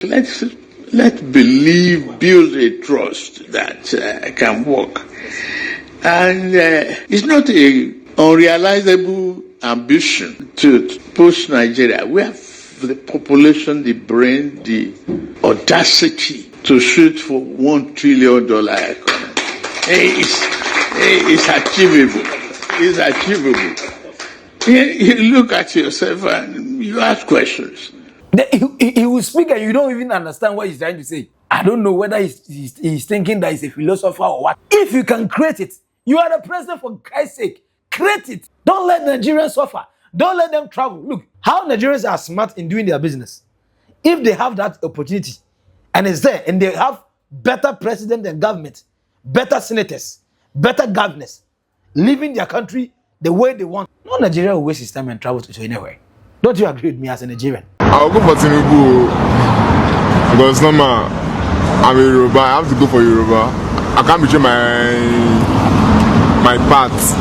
Let's let belief build a trust that can work. And it's not a unrealizable ambition to push Nigeria. We have the population, the brain, the audacity to shoot for $1 trillion economy. It's achievable. It's achievable. You look at yourself and you ask questions. He will speak and you don't even understand what he's trying to say. I don't know whether he's thinking that he's a philosopher or what. If you can create it, you are the president, for Christ's sake. Create it. Don't let Nigerians suffer. Don't let them travel. Look, how Nigerians are smart in doing their business. If they have that opportunity and it's there and they have better president and government, better senators, better governors, living their country the way they want, no Nigerian will waste his time and travel to anywhere. Don't you agree with me as a Nigerian? I'll go for Tinubu because normal, I'm a Yoruba. I have to go for Yoruba. I can't betray my path.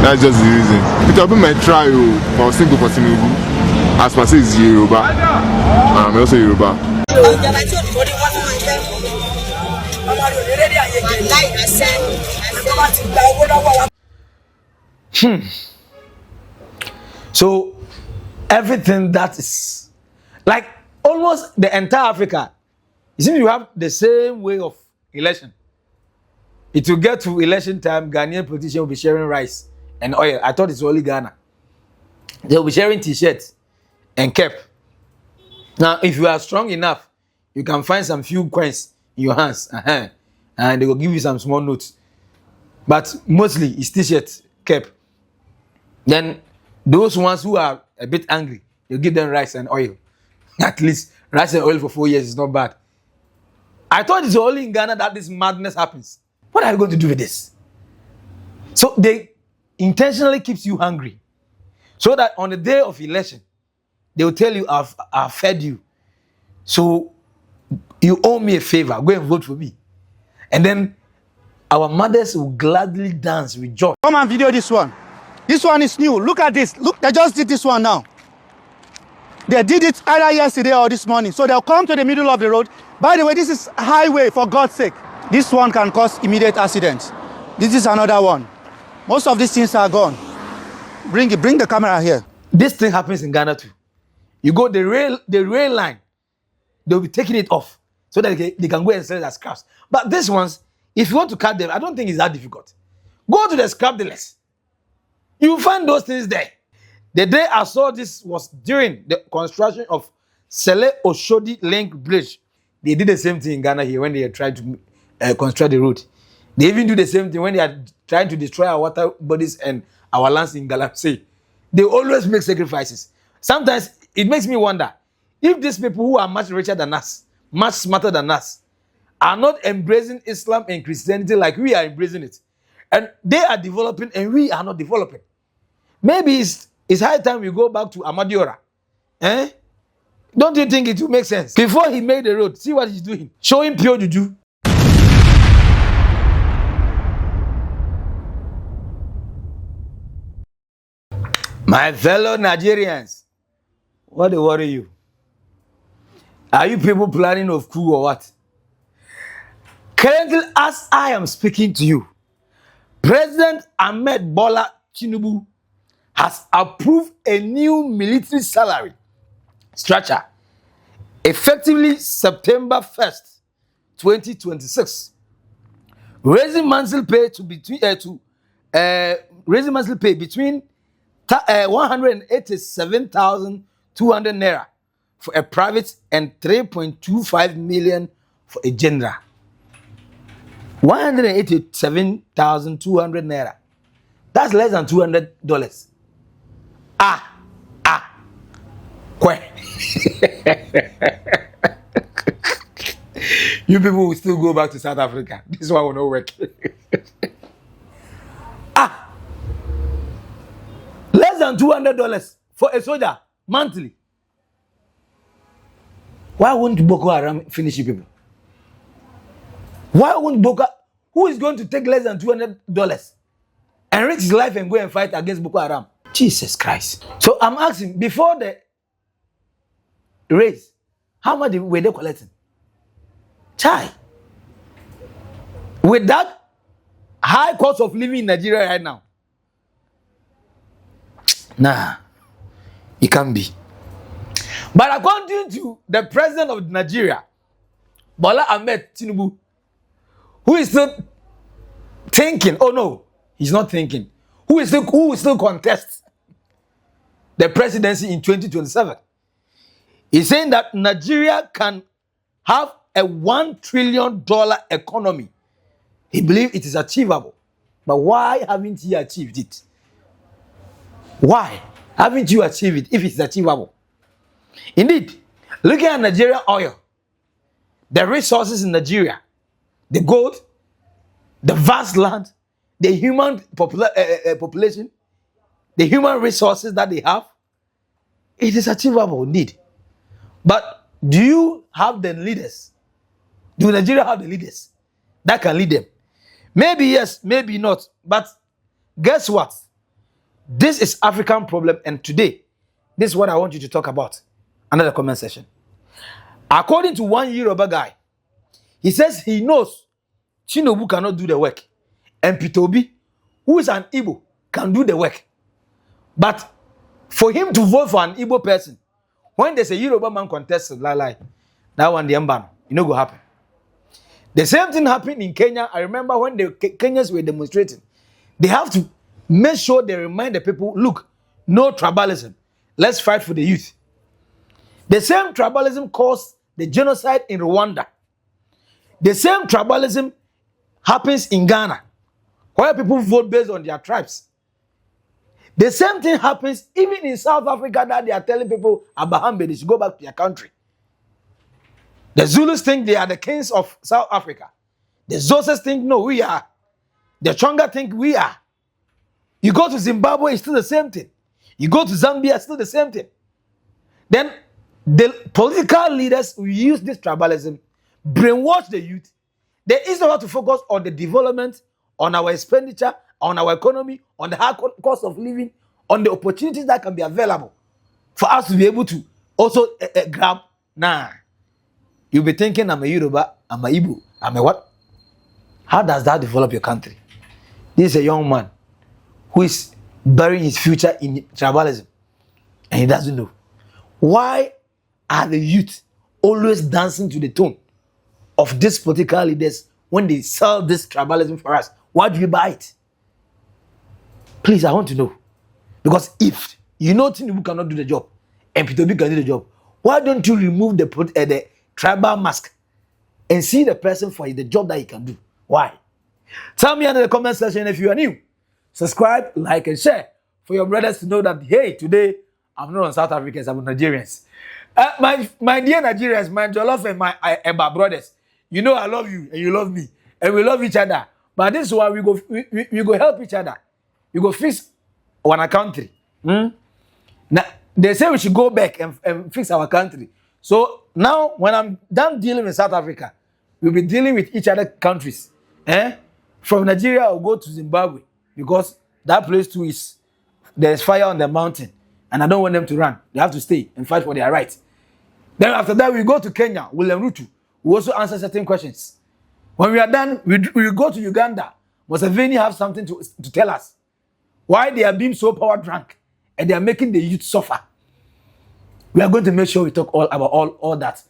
That's just the reason. Peter Obi might try, but I'll still go for Tinubu. As per se, is Yoruba. I'm also Yoruba. So everything that is like almost the entire Africa, it seems you have the same way of election. It will get to election time, Ghanaian politicians will be sharing rice and oil. I thought it's only Ghana. They'll be sharing t-shirts and cap. Now, if you are strong enough, you can find some few coins in your hands, and they will give you some small notes. But mostly it's t-shirt, cap. Then those ones who are a bit angry, you give them rice and oil. At least rice and oil for 4 years is not bad. I thought it's only in Ghana that this madness happens. What are you going to do with this? So they intentionally keeps you hungry, so that on the day of election, they will tell you, I've fed you, so you owe me a favor, go and vote for me. And then our mothers will gladly dance with joy. Come and video this one. This one is new. Look at this. Look, they just did this one now. They did it either yesterday or this morning. So they'll come to the middle of the road. By the way, this is highway, for God's sake. This one can cause immediate accidents. This is another one. Most of these things are gone. Bring the camera here. This thing happens in Ghana too. You go the rail line, they'll be taking it off so that they can go and sell it as scraps. But these ones, if you want to cut them, I don't think it's that difficult. Go to the scrap dealers. You find those things there. The day I saw this was during the construction of Sele Oshodi Link Bridge. They did the same thing in Ghana here when they are trying to construct the road. They even do the same thing when they are trying to destroy our water bodies and our lands in Galamsey. They always make sacrifices. Sometimes it makes me wonder if these people who are much richer than us, much smarter than us, are not embracing Islam and Christianity like we are embracing it. And they are developing and we are not developing. Maybe it's high time we go back to Amadiora. Eh? Don't you think it will make sense? Before he made the road, see what he's doing. Show him pure juju. My fellow Nigerians, what do worry you? Are you people planning of coup or what? Currently, as I am speaking to you, President Ahmed Bola Tinubu has approved a new military salary structure effectively September 1st, 2026, raising monthly pay between 187,200 naira for a private and 3.25 million for a general. 187,200 naira. That's less than $200. You people will still go back to South Africa. This one will not work. Less than $200 for a soldier monthly. Why won't Boko Haram finish you people? Why won't Boko? Who is going to take less than $200 and risk his life and go and fight against Boko Haram? Jesus Christ. So I'm asking, before the race, How much were they collecting? Chai. With that high cost of living in Nigeria right now, nah, it can't be. But according to the president of Nigeria, Bola Tinubu, who is still thinking, oh no, he's not thinking, who will still contest the presidency in 2027. He's saying that Nigeria can have a $1 trillion economy. He believes it is achievable. But why haven't you achieved it? Why haven't you achieved it if it's achievable? Indeed, looking at Nigerian oil, the resources in Nigeria, the gold, the vast land, the human population, the human resources that they have, it is achievable indeed. But do you have the leaders? Do Nigeria have the leaders that can lead them? Maybe yes, maybe not. But guess what? This is African problem, and today, this is what I want you to talk about under the comment section. According to one Yoruba guy, he says he knows Tinubu cannot do the work, and Peter Obi, who is an Igbo, can do the work. But for him to vote for an Igbo person, when there's a Yoruba man contest, that one the embargo, it no go happen. The same thing happened in Kenya. I remember when the Kenyans were demonstrating, they have to make sure they remind the people, look, no tribalism. Let's fight for the youth. The same tribalism caused the genocide in Rwanda. The same tribalism happens in Ghana, where people vote based on their tribes. The same thing happens even in South Africa, that they are telling people, Abahambe, they should go back to their country. The Zulus think they are the kings of South Africa. The Xhosas think, no, we are. The Chonga think we are. You go to Zimbabwe, it's still the same thing. You go to Zambia, it's still the same thing. Then the political leaders will use this tribalism, brainwash the youth. They instead of to focus on the development, on our expenditure, on our economy, on the high cost of living, on the opportunities that can be available for us to be able to also grab. Nah. You'll be thinking, I'm a Yoruba, I'm a Igbo, I'm a what? How does that develop your country? This is a young man who is burying his future in tribalism, and he doesn't know. Why are the youth always dancing to the tune of these political leaders when they sell this tribalism for us? Why do you buy it? Please, I want to know. Because if you know Tinubu cannot do the job and Peter Obi can do the job, why don't you remove the tribal mask and see the person for the job that he can do? Why? Tell me in the comment section if you are new. Subscribe, like, and share for your brothers to know that, hey, today I'm not on South Africans, I'm on Nigerians. My dear Nigerians, my Jollof and my Eba brothers, you know I love you and you love me, and we love each other. But this one, we go help each other. We go fix our country. Now, they say we should go back and fix our country. So now, when I'm done dealing with South Africa, we'll be dealing with each other countries. From Nigeria, I'll go to Zimbabwe, because that place too there's fire on the mountain, and I don't want them to run. They have to stay and fight for their rights. Then after that, we go to Kenya, William Ruto. We also answer certain questions. When we are done, we go to Uganda. Museveni have something to tell us. Why they are being so power drunk and they are making the youth suffer. We are going to make sure we talk about all that.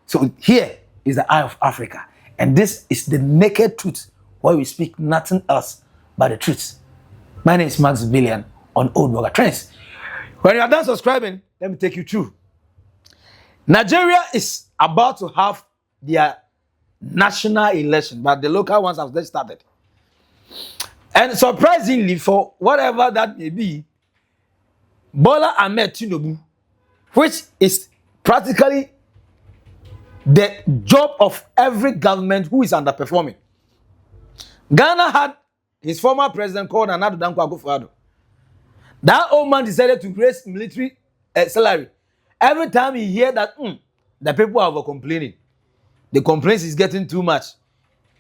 So here is the eye of Africa. And this is the naked truth, where we speak nothing else but the truth. My name is Max Billion on Old Burger Trends. When you are done subscribing, let me take you through. Nigeria is about to have their national election, but the local ones have just started. And surprisingly, for whatever that may be, Bola Tinubu, which is practically the job of every government who is underperforming. Ghana had his former president called Nana Dankwa Akufo-Addo. That old man decided to raise military salary. Every time he hear that the people are complaining, the complaints is getting too much.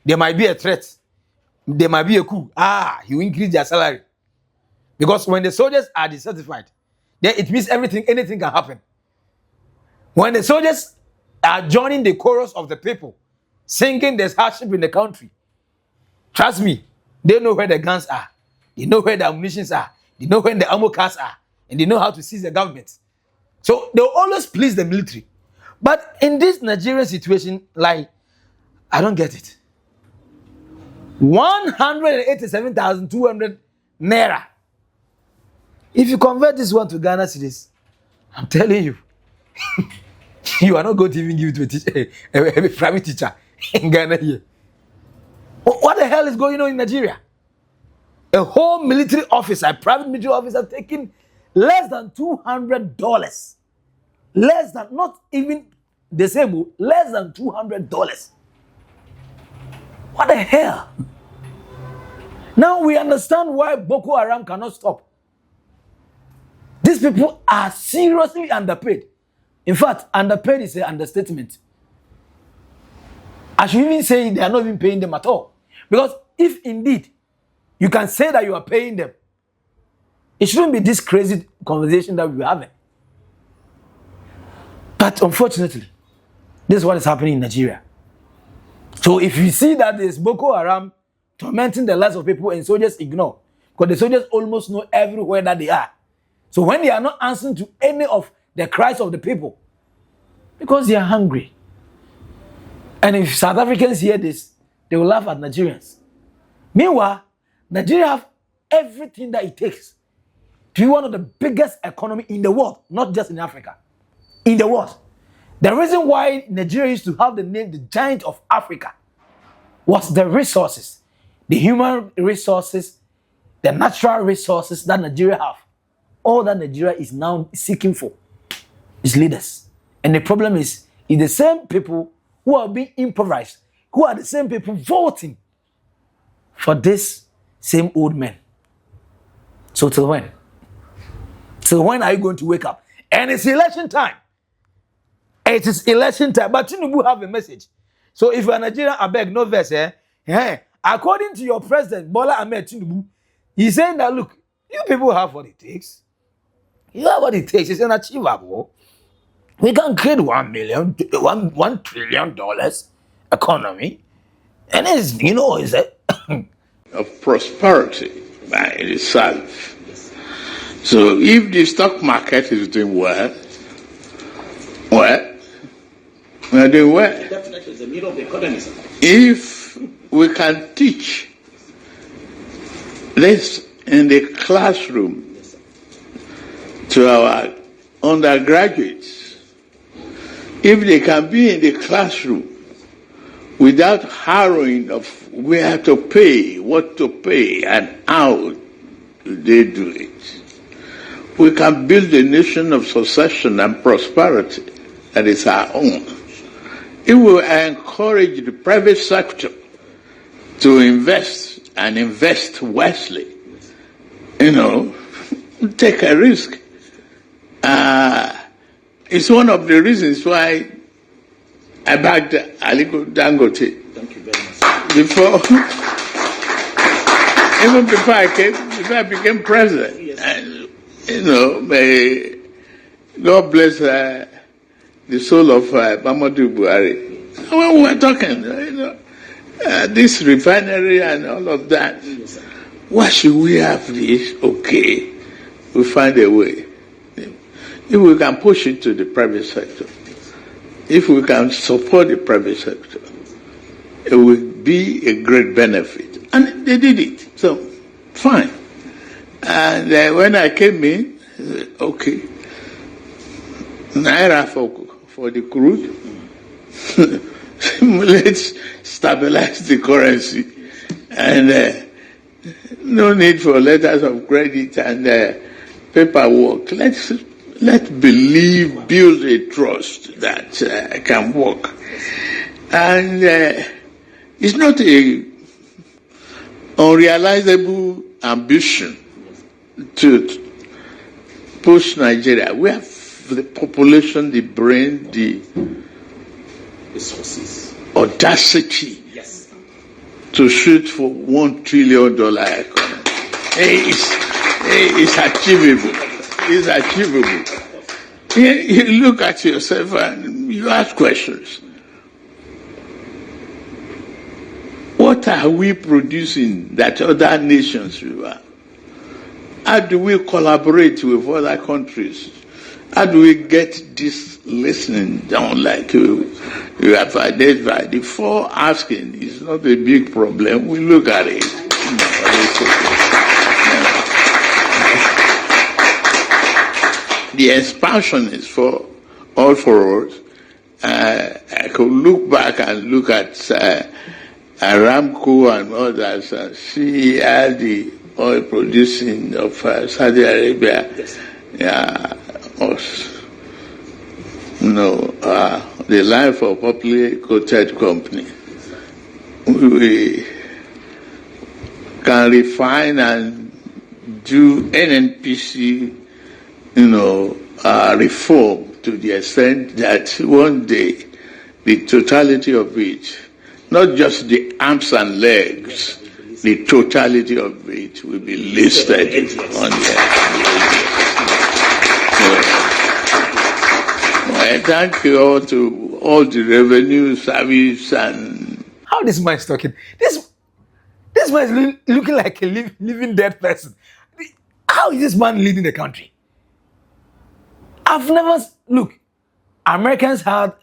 There might be a threat. There might be a coup. He will increase their salary. Because when the soldiers are dissatisfied, then it means anything can happen. When the soldiers are joining the chorus of the people, singing there's hardship in the country. Trust me, they know where the guns are. They know where the ammunitions are. They know where the ammo cars are. And they know how to seize the government. So they'll always please the military. But in this Nigerian situation, like, I don't get it. 187,200 naira. If you convert this one to Ghana cedis, I'm telling you, you are not going to even give it to a teacher, a private teacher in Ghana here. What the hell is going on in Nigeria? A whole military officer, a private military officer, taking less than $200. Less than, not even the same, less than $200. What the hell? Now we understand why Boko Haram cannot stop. These people are seriously underpaid. In fact, underpaid is an understatement. I should even say they are not even paying them at all. Because if indeed you can say that you are paying them, it shouldn't be this crazy conversation that we're having. But unfortunately, this is what is happening in Nigeria. So if you see that there's Boko Haram tormenting the lives of people and soldiers ignore, because the soldiers almost know everywhere that they are. So when they are not answering to any of the cries of the people, because they are hungry. And if South Africans hear this, they will laugh at Nigerians. Meanwhile, Nigeria have everything that it takes to be one of the biggest economy in the world, not just in Africa, in the world. The reason why Nigeria used to have the name the giant of Africa was the resources, the human resources, the natural resources that Nigeria have. All that Nigeria is now seeking for is leaders. And the problem is the same people who are being impoverished, who are the same people voting for this same old men. So till when? Till when are you going to wake up? And it's election time. It is election time. But Tinubu have a message. So if you are Nigerian, I beg no verse. According to your president, Bola Tinubu, he's saying that, look, you people have what it takes. You have what it takes. It's unachievable. We can create $1 trillion economy. And it's, it's a of prosperity by itself. So if the stock market is doing well, we are doing well. Definitely, it's the middle of the economy. If we can teach this in the classroom to our undergraduates, if they can be in the classroom without harrowing of where to pay, what to pay, and how they do it, we can build a nation of succession and prosperity that is our own. It will encourage the private sector to invest and invest wisely. Take a risk. It's one of the reasons why I backed Aliko Dangote. Thank you very much. Even before I became president. Yes. May God bless the soul of Mamadou Buhari. When we were talking, this refinery and all of that, Yes, why should we have this? Okay, we'll find a way. If we can push it to the private sector, if we can support the private sector, it will be a great benefit. And they did it, so fine. And when I came in, I said, okay, Naira for the crude, let's stabilize the currency. And no need for letters of credit and paperwork. Let's believe, build a trust that can work. And it's not a unrealizable ambition to push Nigeria. We have the population, the brain, the resources, audacity, yes, to shoot for $1 trillion economy. It's achievable. It's achievable. You look at yourself and you ask questions. What are we producing that other nations will have? How do we collaborate with other countries? How do we get this listening down like you have identified? Before asking is not a big problem. We look at it. The expansion is for us. I could look back and look at Aramco and others and see how the oil producing of Saudi Arabia, the life of publicly quoted company. We can refine and do NNPC, reform to the extent that one day the totality of it, not just the arms and legs, the totality of it will be listed on there. I thank you all to all the revenue service and... How this man is talking? This man is looking like a living dead person. How is this man leading the country? I've never... Look, Americans had,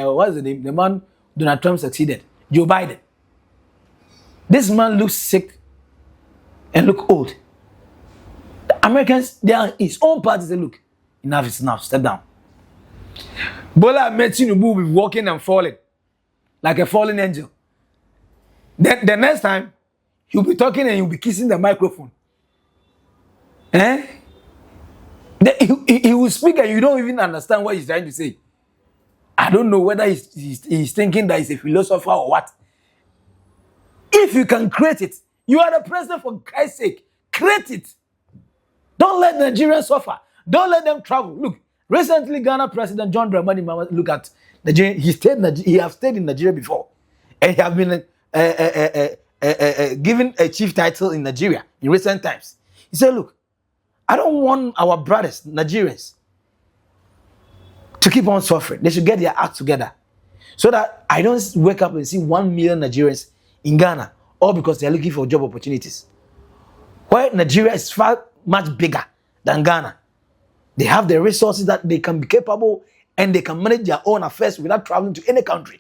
what's the name? The man Donald Trump succeeded. Joe Biden. This man looks sick and look old. The Americans, they are his own party. Say, look, enough is enough. Step down. Bola Tinubu will be walking and falling like a fallen angel. Then the next time, he'll be talking and he'll be kissing the microphone. He will speak and you don't even understand what he's trying to say. I don't know whether he's thinking that he's a philosopher or what. If you can create it, you are the president, for Christ's sake. Create it. Don't let Nigerians suffer. Don't let them travel. Look, recently Ghana President John Dramani Mahama, look at Nigeria. He has stayed in Nigeria before. And he has been given a chief title in Nigeria in recent times. He said, look, I don't want our brothers, Nigerians, to keep on suffering. They should get their act together. So that I don't wake up and see 1 million Nigerians in Ghana, all because they're looking for job opportunities. Where Nigeria is far much bigger than Ghana. They have the resources that they can be capable and they can manage their own affairs without traveling to any country.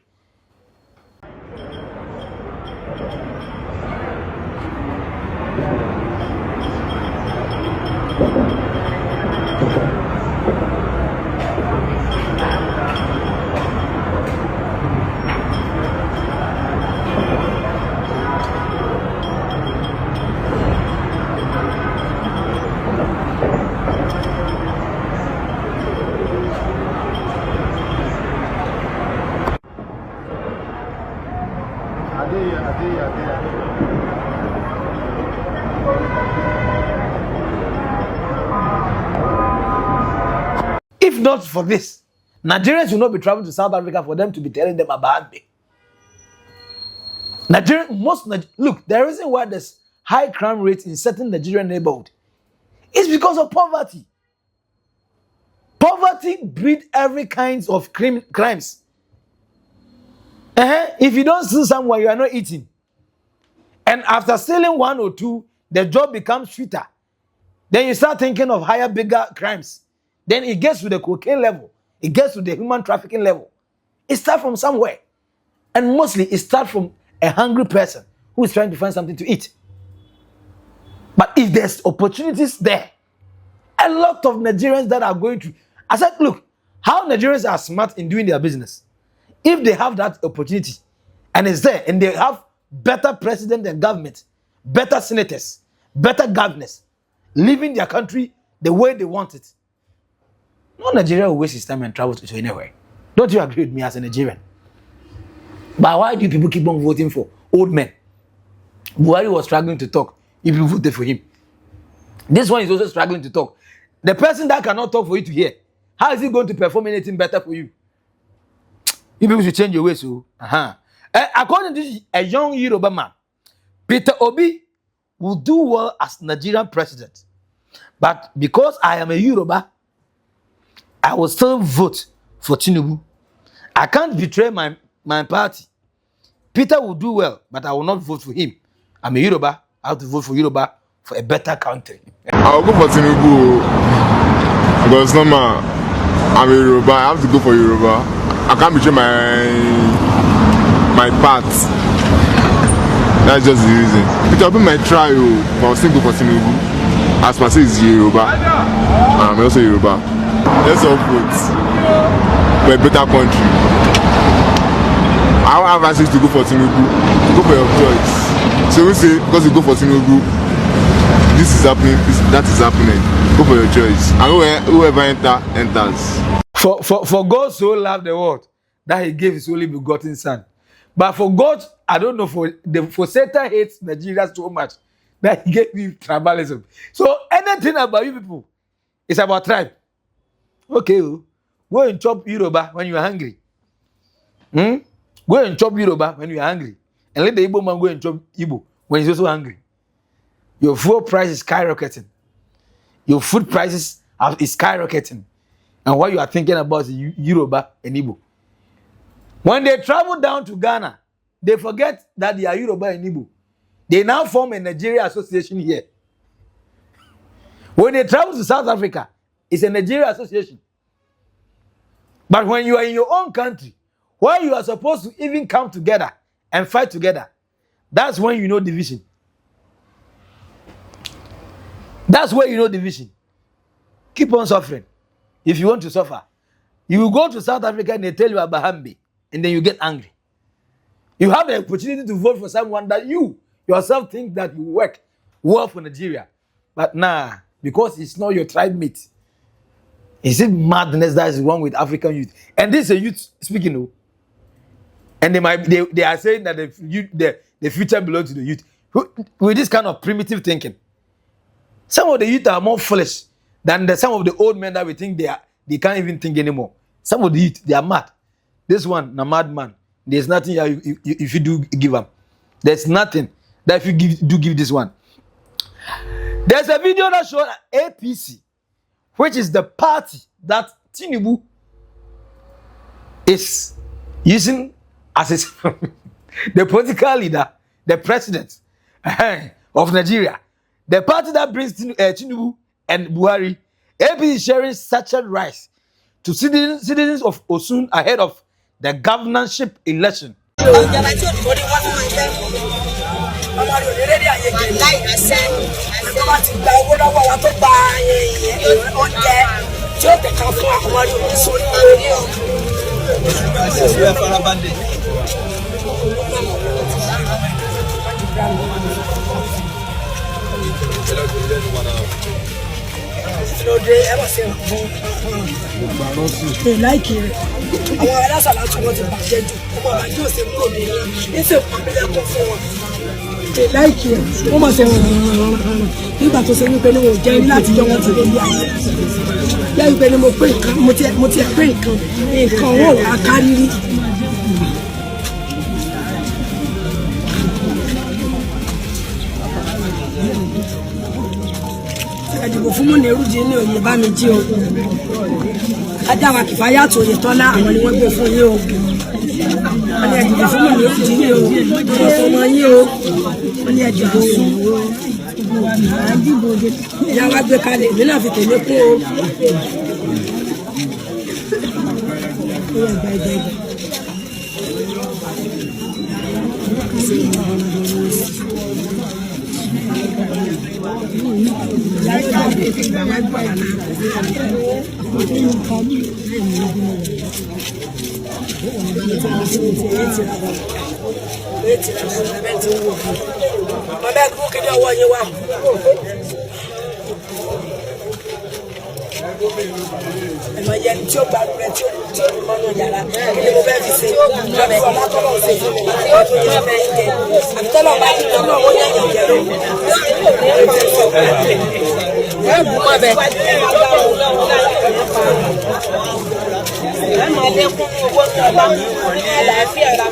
If not for this, Nigerians will not be traveling to South Africa for them to be telling them about me. Look, the reason why there's high crime rates in certain Nigerian neighborhoods is because of poverty. Poverty breeds every kind of crimes. If you don't steal somewhere, you are not eating. And after stealing one or two, the job becomes sweeter. Then you start thinking of higher, bigger crimes. Then it gets to the cocaine level. It gets to the human trafficking level. It starts from somewhere. And mostly it starts from a hungry person who is trying to find something to eat. But if there's opportunities there, a lot of Nigerians that are going to... I said, look, how Nigerians are smart in doing their business. If they have that opportunity and it's there and they have better president and government, better senators, better governors, living their country the way they want it, no Nigerian will waste his time and travel to anywhere. Don't you agree with me as a Nigerian? But why do people keep on voting for old men? Buhari was struggling to talk. You people voted for him. This one is also struggling to talk. The person that cannot talk for you to hear, how is he going to perform anything better for you? You people should change your ways. So, according to a young Yoruba man, Peter Obi will do well as Nigerian president. But because I am a Yoruba, I will still vote for Tinubu. I can't betray my party. Peter will do well, but I will not vote for him. I'm a Yoruba. I have to vote for Yoruba for a better country. I'll go for Tinubu because normal. I'm a Yoruba. I have to go for Yoruba. I can't betray my part. That's just the reason. Peter Obi might try, but I'll still go for Tinubu. As per say, is Yoruba. I'm also Yoruba. Let's all vote for a better country. I don't have access to go for Tinubu. Go for your choice. So we say because you go for Tinubu, this is happening, that is happening. Go for your choice. And whoever enters. For God so loved the world that he gave his only begotten son. But for God, I don't know, for Satan hates Nigeria so much that he gave me tribalism. So anything about you people, it's about tribe. Okay, go and chop Yoruba when you are hungry. Go and chop Yoruba when you are hungry. And let the Igbo man go and chop Igbo when he's also hungry. Your fuel price is skyrocketing. Your food prices is skyrocketing. And what you are thinking about is Yoruba and Igbo. When they travel down to Ghana, they forget that they are Yoruba and Igbo. They now form a Nigeria association here. When they travel to South Africa, it's a Nigeria association. But when you are in your own country, where you are supposed to even come together and fight together, that's when you know division. That's where you know division. Keep on suffering. If you want to suffer, you will go to South Africa and they tell you about Hambi, and then you get angry. You have the opportunity to vote for someone that you yourself think that you work well for Nigeria. But nah, because it's not your tribe mate. Is it madness that is wrong with African youth? And this is a youth speaking, no? And they are saying that the future belongs to the youth. With this kind of primitive thinking. Some of the youth are more foolish than some of the old men that we think they can't even think anymore. Some of the youth, they are mad. This one, a madman. There's nothing if you do give them. There's nothing that if you give this one. There's a video that showed APC, which is the party that Tinubu is using as his the political leader, the president of Nigeria. The party that brings Tinubu and Buhari. APC is sharing sachet rice to citizens of Osun ahead of the governorship election. They like it. Àwọn alásàlá tí wọ́n ti bàjẹ́ jù ọmọ àbájọ́ ṣe kúrò ní ìṣe ìpàdé fún wọn. They like it. Wọ́n mọ̀ ṣe nígbà tó ṣe wípé ní wọ́n jẹ́ láti jọ wọ́n ti lè ní ayé. Lẹ́yìn pé ní mo pé nǹkan mo ti pé nǹkan wọ́n wà kárírí. Àdìbò fún mọ́ ní erúdì ní òye bá mi jí o. Adáwa Kìfáyà tó yẹ tọ́lá àwọn ni wọ́n gbé fún yín o. Wọ́n ní àdìbò fún mọ́ ní erúdì ní o. Wọ́n fún ọmọ yín o. Wọ́n ní àdìbò fún ìyá wa gbé kalẹ̀ èmi náà fi tẹ̀lé kú o. Ẹ̀mọ̀ yẹn tí ó gbàgbọ́ rẹ̀ tí ó mọ́nú yàrá kí ni mo fẹ́ fi ṣe lọ́bẹ̀ ọ̀la tọ́lọ̀ ṣe fún mi tí ó tún yẹ fẹ́ jẹ àbí tọ́lọ̀ bá ti tọ́lọ̀ ó yẹ yẹn jẹ lóhùn. Ẹ bù mọ́ bẹ́ẹ̀. Ẹ máa lékún ní owó ní ọba ní àlàáfíà ra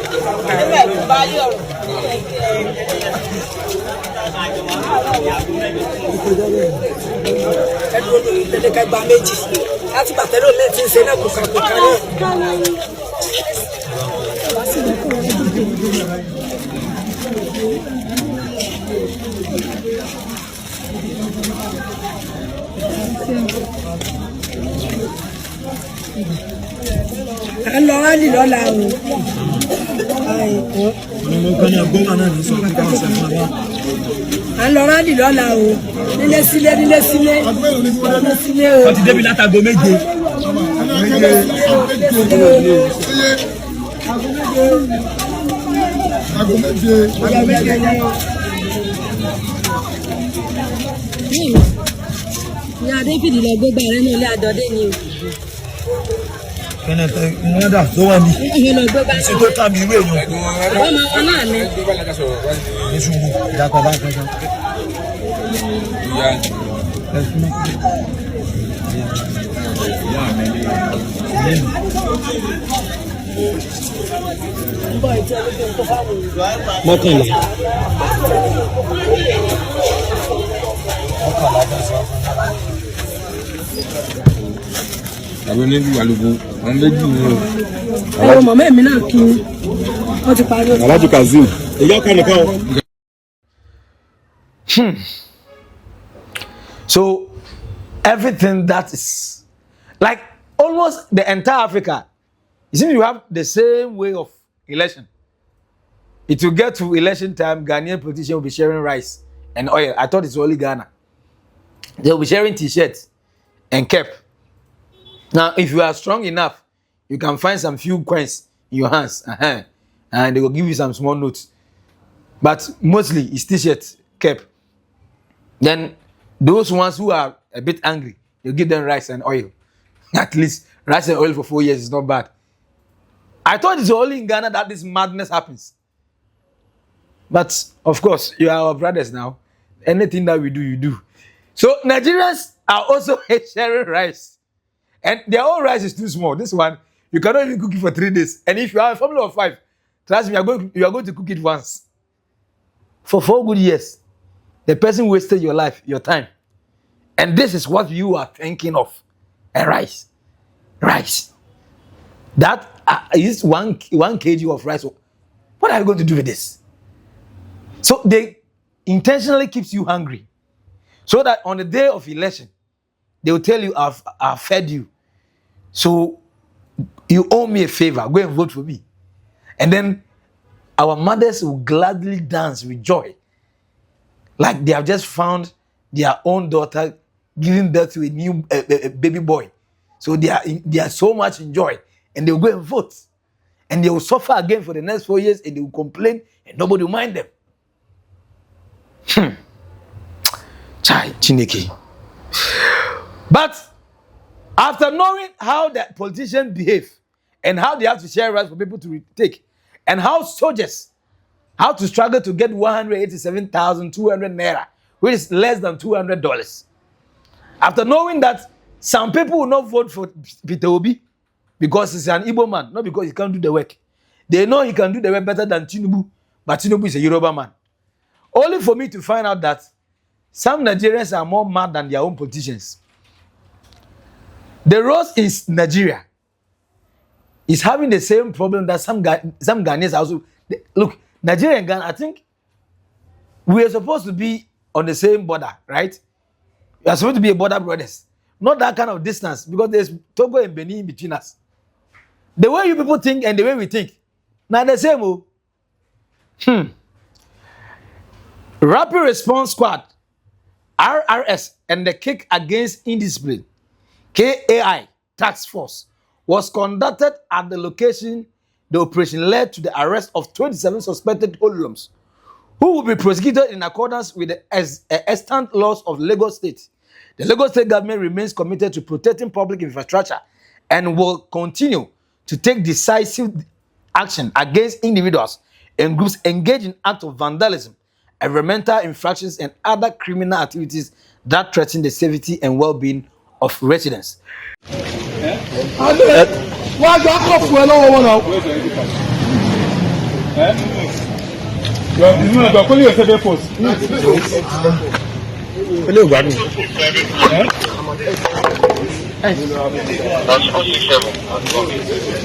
nígbà tó bá yọ̀ ẹnu olórí lẹ́lẹ́ka gba méjì láti bàtẹ́lẹ̀ olóòtú ìṣẹ́ náà kò kà náà. Alors, allez, là, là. Alors, allez, là, là. Laissez-les. Quand tu débutes là, t'as gommé deux. Il y a des filles qui l'ont gommé, ils l'ont adoré. So everything that is like almost the entire Africa, it seems you have the same way of election. It will get to election time, Ghanaian politicians will be sharing rice and oil. I thought it's only Ghana. They will be sharing t-shirts and cap. Now, if you are strong enough, you can find some few coins in your hands, and they will give you some small notes. But mostly it's t-shirt, cap. Then those ones who are a bit angry, you give them rice and oil. At least rice and oil for 4 years is not bad. I thought it's only in Ghana that this madness happens. But of course, you are our brothers now. Anything that we do, you do. So Nigerians are also sharing rice. And their own rice is too small. This one, you cannot even cook it for 3 days. And if you have a family of 5, trust me, you are going to cook it once. For 4 good years. The person wasted your life, your time. And this is what you are thinking of. A rice. Rice. That is one kg of rice. What are you going to do with this? So they intentionally keeps you hungry. So that on the day of election, they will tell you, I've fed you. So you owe me a favor. Go and vote for me. And then our mothers will gladly dance with joy. Like they have just found their own daughter giving birth to a new baby boy. So they are so much in joy. And they will go and vote. And they will suffer again for the next 4 years. And they will complain. And nobody will mind them. Chai, Chineke. But after knowing how the politicians behave and how they have to share rights for people to take, and how soldiers have to struggle to get 187,200 naira, which is less than $200. After knowing that some people will not vote for Peter Obi because he's an Igbo man, not because he can't do the work. They know he can do the work better than Tinubu, but Tinubu is a Yoruba man. Only for me to find out that some Nigerians are more mad than their own politicians. The Rose is Nigeria is having the same problem that some Ghanaians also. Look, Nigeria and Ghana, I think we are supposed to be on the same border, right? We are supposed to be a border brothers. Not that kind of distance, because there's Togo and Benin between us. The way you people think and the way we think, not the same. Rapid Response Squad, RRS, and the Kick Against Indiscipline, KAI Task Force, was conducted at the location. The operation led to the arrest of 27 suspected hoodlums, who will be prosecuted in accordance with the extant laws of Lagos State. The Lagos State government remains committed to protecting public infrastructure and will continue to take decisive action against individuals and groups engaged in acts of vandalism, environmental infractions, and other criminal activities that threaten the safety and well-being of residents. Why you come for one now? You know, calling yourself a force. Hello, Gadu.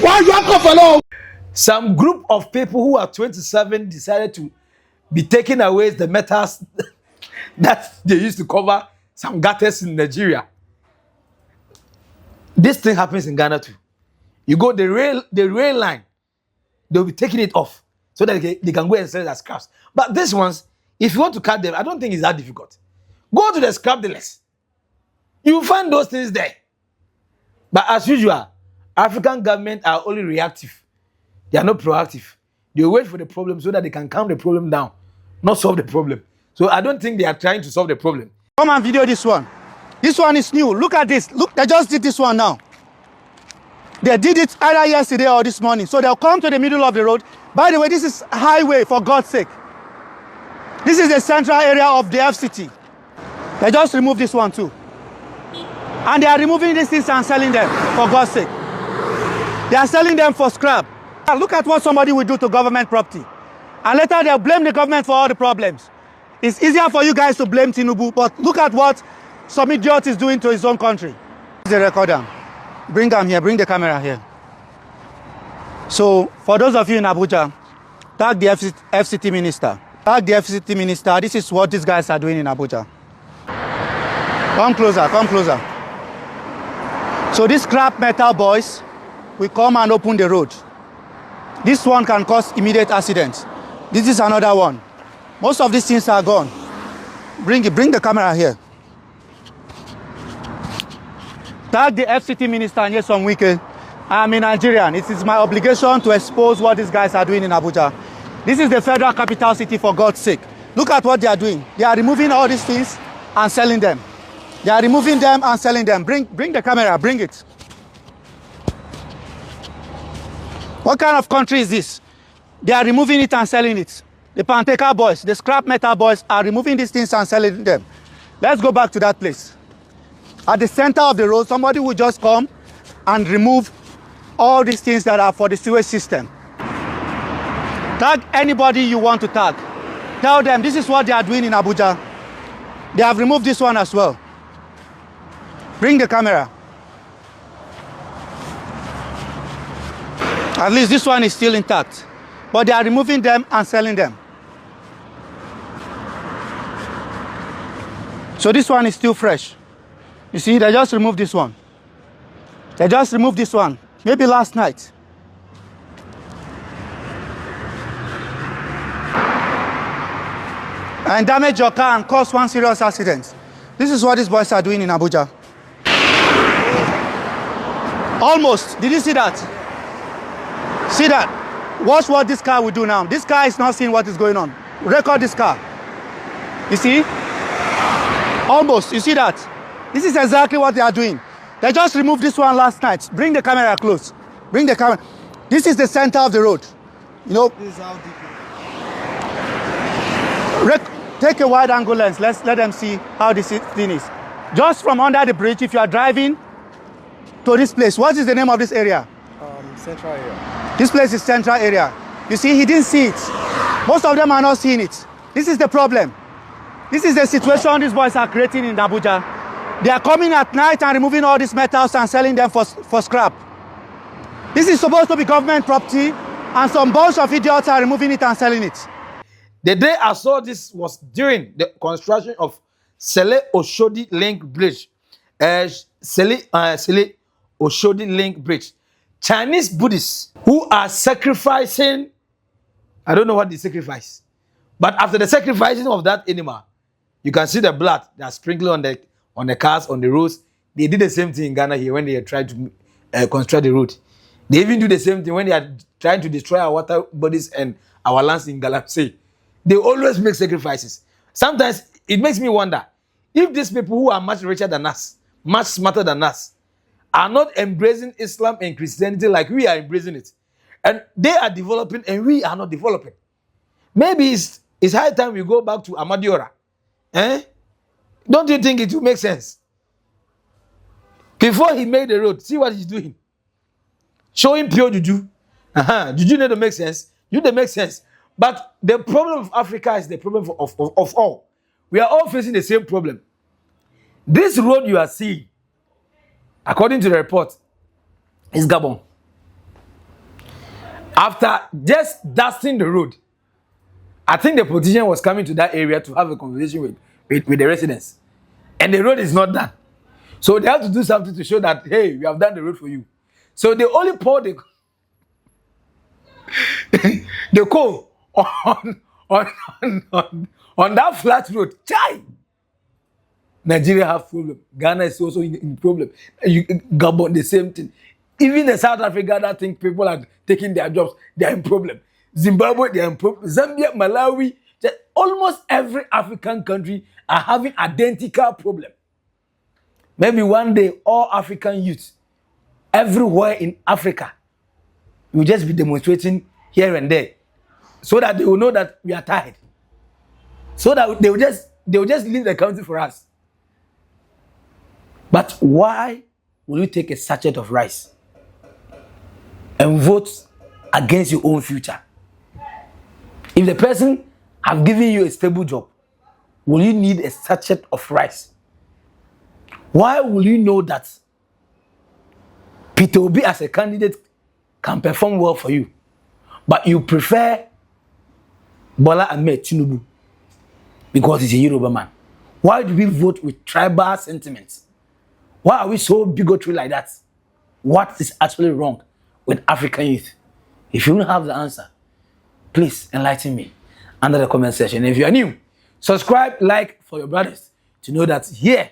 Why you come for now? Some group of people who are 27 decided to be taking away the metals that they used to cover some gutters in Nigeria. This thing happens in Ghana too. You go the rail line, they'll be taking it off so that they can go and sell it as scraps. But these ones, if you want to cut them, I don't think it's that difficult. Go to the scrap dealers. You will find those things there. But as usual, African government are only reactive. They are not proactive. They wait for the problem so that they can calm the problem down, not solve the problem. So I don't think they are trying to solve the problem. Come and video this one. This one is new. Look at this. Look, they just did this one now. They did it either yesterday or this morning. So they'll come to the middle of the road. By the way, this is highway, for God's sake. This is the central area of the FCT. They just removed this one too. And they are removing these things and selling them, for God's sake. They are selling them for scrap. Look at what somebody will do to government property. And later they'll blame the government for all the problems. It's easier for you guys to blame Tinubu, but look at what some idiot is doing to his own country. The recorder. Bring them here, bring the camera here. So, for those of you in Abuja, tag the FCT minister. Tag the FCT minister. This is what these guys are doing in Abuja. Come closer, come closer. So these scrap metal boys will come and open the road. This one can cause immediate accidents. This is another one. Most of these things are gone. Bring the camera here. Tag the FCT minister and yes, some weekend. I'm a Nigerian. It is my obligation to expose what these guys are doing in Abuja. This is the federal capital city, for God's sake. Look at what they are doing. They are removing all these things and selling them. They are removing them and selling them. Bring the camera, bring it. What kind of country is this? They are removing it and selling it. The Panteka boys, the scrap metal boys are removing these things and selling them. Let's go back to that place. At the center of the road, somebody will just come and remove all these things that are for the sewage system. Tag anybody you want to tag. Tell them this is what they are doing in Abuja. They have removed this one as well. Bring the camera. At least this one is still intact. But they are removing them and selling them. So this one is still fresh. You see, they just removed this one. They just removed this one. Maybe last night. And damage your car and cause one serious accident. This is what these boys are doing in Abuja. Almost. Did you see that? See that? Watch what this car will do now. This car is not seeing what is going on. Record this car. You see? Almost. You see that? This is exactly what they are doing. They just removed this one last night. Bring the camera close. Bring the camera. This is the center of the road. You know? This is how deep. Take a wide angle lens. Let them see how this thing is. Just from under the bridge, if you are driving to this place, what is the name of this area? Central area. This place is central area. You see, he didn't see it. Most of them are not seeing it. This is the problem. This is the situation these boys are creating in Abuja. They are coming at night and removing all these metals and selling them for scrap. This is supposed to be government property, and some bunch of idiots are removing it and selling it. The day I saw this was during the construction of Sele Oshodi Link Bridge. Sele Oshodi Link Bridge. Chinese Buddhists who are sacrificing, I don't know what they sacrifice, but after the sacrificing of that animal, you can see the blood that's sprinkled on the cars, on the roads. They did the same thing in Ghana here when they tried to construct the road. They even do the same thing when they are trying to destroy our water bodies and our lands in Galaxy. They always make sacrifices. Sometimes it makes me wonder if these people who are much richer than us, much smarter than us, are not embracing Islam and Christianity like we are embracing it. And they are developing and we are not developing. Maybe it's high time we go back to Amadiora. Don't you think it will make sense? Before he made the road, see what he's doing. Showing pure juju. Juju need to make sense. You need to make sense. But the problem of Africa is the problem of all. We are all facing the same problem. This road you are seeing, according to the report, is Gabon. After just dusting the road, I think the politician was coming to that area to have a conversation with the residents. And the road is not done. So they have to do something to show that, hey, we have done the road for you. So they only pour the coal on that flat road. Chai! Nigeria have problem. Ghana is also in problem. Gabon, the same thing. Even the South Africa that think people are taking their jobs, they are in problem. Zimbabwe, they are in problem. Zambia, Malawi, almost every African country are having identical problem. Maybe one day, all African youth, everywhere in Africa, will just be demonstrating here and there, so that they will know that we are tired. So that they will just leave the country for us. But why will you take a sachet of rice and vote against your own future? If the person have given you a stable job, will you need a sachet of rice? Why will you know that Peter Obi as a candidate can perform well for you, but you prefer Bola Tinubu because he's a Yoruba man? Why do we vote with tribal sentiments? Why are we so bigotry like that? What is actually wrong with African youth? If you don't have the answer, please enlighten me under the comment section. If you are new, subscribe, like for your brothers to know that here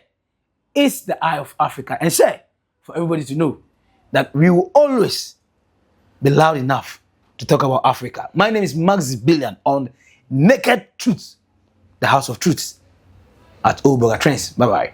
is the eye of Africa, and share for everybody to know that we will always be loud enough to talk about Africa. My name is Max Billion on Naked Truth, the House of Truth at Old Burger Trends. Bye-bye.